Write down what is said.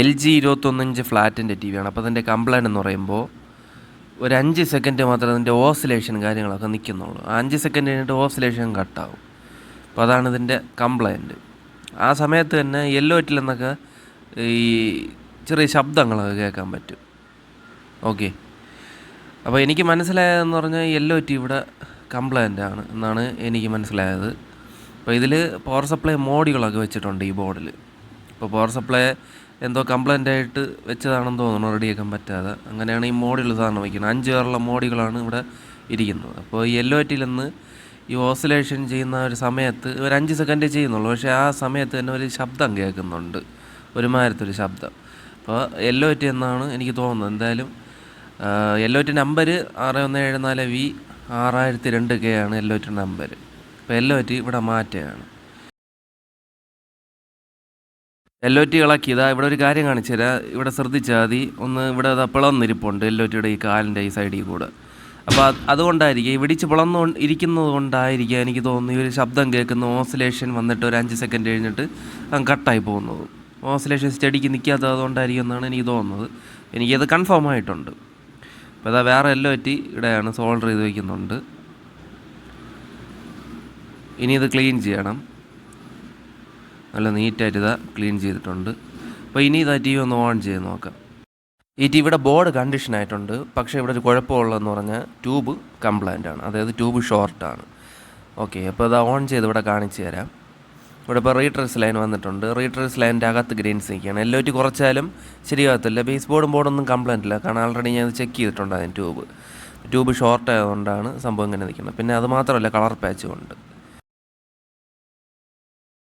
LG 21 inch ഫ്ലാറ്റിൻ്റെ ടി വിയാണ്. അപ്പോൾ അതിൻ്റെ കംപ്ലൈൻറ്റ് എന്ന് പറയുമ്പോൾ ഒരു 5 സെക്കൻഡ് മാത്രമേ അതിൻ്റെ ഓസിലേഷൻ കാര്യങ്ങളൊക്കെ നിൽക്കുന്നുള്ളൂ. 5 സെക്കൻഡ് കഴിഞ്ഞിട്ട് ഓസിലേഷൻ കട്ടാവും. അപ്പോൾ അതാണ് ഇതിൻ്റെ കംപ്ലൈൻറ്റ്. ആ സമയത്ത് തന്നെ യെല്ലോറ്റിൽ നിന്നൊക്കെ ഈ ചെറിയ ശബ്ദങ്ങളൊക്കെ കേൾക്കാൻ പറ്റും. ഓക്കെ, അപ്പോൾ എനിക്ക് മനസ്സിലായതെന്ന് പറഞ്ഞാൽ യെല്ലോറ്റി ഇവിടെ കംപ്ലൈൻ്റ് ആണ് എന്നാണ് എനിക്ക് മനസ്സിലായത്. അപ്പോൾ ഇതിൽ പവർ സപ്ലൈ മോഡുകളൊക്കെ വെച്ചിട്ടുണ്ട് ഈ ബോർഡിൽ. ഇപ്പോൾ പവർ സപ്ലൈ എന്തോ കംപ്ലൈൻ്റ് ആയിട്ട് വെച്ചതാണെന്ന് തോന്നുന്നു, റെഡിയാക്കാൻ പറ്റാതെ. അങ്ങനെയാണ് ഈ മോഡുകൾ സാധാരണ വയ്ക്കുന്നത്. 5 പേരുള്ള മോഡുകളാണ് ഇവിടെ ഇരിക്കുന്നത്. അപ്പോൾ യെല്ലോറ്റിൽ നിന്ന് ഈ ഓസിലേഷൻ ചെയ്യുന്ന ഒരു സമയത്ത് ഒരു 5 സെക്കൻഡേ ചെയ്യുന്നുള്ളൂ, പക്ഷേ ആ സമയത്ത് തന്നെ ഒരു ശബ്ദം കേൾക്കുന്നുണ്ട്, ഒരുമാതിരത്തൊരു ശബ്ദം. അപ്പോൾ യെല്ലോറ്റി എന്നാണ് എനിക്ക് തോന്നുന്നത്. എന്തായാലും യെല്ലോറ്റി നമ്പർ 6174V 6002K ആണ് യെല്ലോറ്റി നമ്പർ. അപ്പോൾ യെല്ലോറ്റി ഇവിടെ മാറ്റുകയാണ്. യെല്ലോറ്റി ഇളക്കി ഇതാ ഇവിടെ ഒരു കാര്യം കാണിച്ചു തരാം. ഇവിടെ ശ്രദ്ധിച്ചാൽ മതി. ഒന്ന് ഇവിടെ പിളന്നിരിപ്പുണ്ട് യെല്ലോറ്റിയുടെ ഈ കാലിൻ്റെ ഈ സൈഡിൽ കൂടെ. അപ്പോൾ അതുകൊണ്ടായിരിക്കും ഇടിച്ച് ഇരിക്കുന്നത് കൊണ്ടായിരിക്കും എനിക്ക് തോന്നുന്നു ഈ ഒരു ശബ്ദം കേൾക്കുന്ന ഓസിലേഷൻ വന്നിട്ട് ഒരു 5 സെക്കൻഡ് കഴിഞ്ഞിട്ട് കട്ടായി പോകുന്നത്. ഓസിലേഷൻ സ്റ്റഡിക്ക് നിൽക്കാത്തത് കൊണ്ടായിരിക്കും എന്നാണ് എനിക്ക് തോന്നുന്നത്. എനിക്കത് കൺഫേം ആയിട്ടുണ്ട്. അപ്പോൾ അതാ വേറെ യെല്ലോറ്റി ഇവിടെയാണ് സോൾഡർ ചെയ്ത് വയ്ക്കുന്നുണ്ട്. ഇനി ഇത് ക്ലീൻ ചെയ്യണം. നല്ല നീറ്റായിട്ട് ഇതാ ക്ലീൻ ചെയ്തിട്ടുണ്ട്. അപ്പോൾ ഇനി ഇതാ ടി വി ഒന്ന് ഓൺ ചെയ്ത് നോക്കാം. ഈ ടി വിയുടെ ബോർഡ് കണ്ടീഷൻ ആയിട്ടുണ്ട്. പക്ഷേ ഇവിടെ ഒരു കുഴപ്പമുള്ളതെന്ന് പറഞ്ഞാൽ ട്യൂബ് കംപ്ലൈൻ്റ് ആണ്, അതായത് ട്യൂബ് ഷോർട്ടാണ്. ഓക്കെ, അപ്പോൾ ഇത് ഓൺ ചെയ്ത് ഇവിടെ കാണിച്ചു തരാം. ഇവിടെ ഇപ്പോൾ റീട്രസ് ലൈൻ വന്നിട്ടുണ്ട്. റീട്രസ് ലൈനിൻ്റെ അകത്ത് ഗ്രെയിൻസ് നിൽക്കുകയാണ്. യെല്ലോറ്റി കുറച്ചാലും ശരിയാകത്തില്ല. ബേസ് ബോർഡൊന്നും കംപ്ലൈൻ്റ് ഇല്ല, കാരണം ആൾറെഡി ഞാൻ ചെക്ക് ചെയ്തിട്ടുണ്ട്. അതിന് ട്യൂബ് ഷോർട്ട് ആയതുകൊണ്ടാണ് സംഭവം ഇങ്ങനെ നിൽക്കുന്നത്. പിന്നെ അത് മാത്രമല്ല, കളർ പാച്ചും ഉണ്ട്.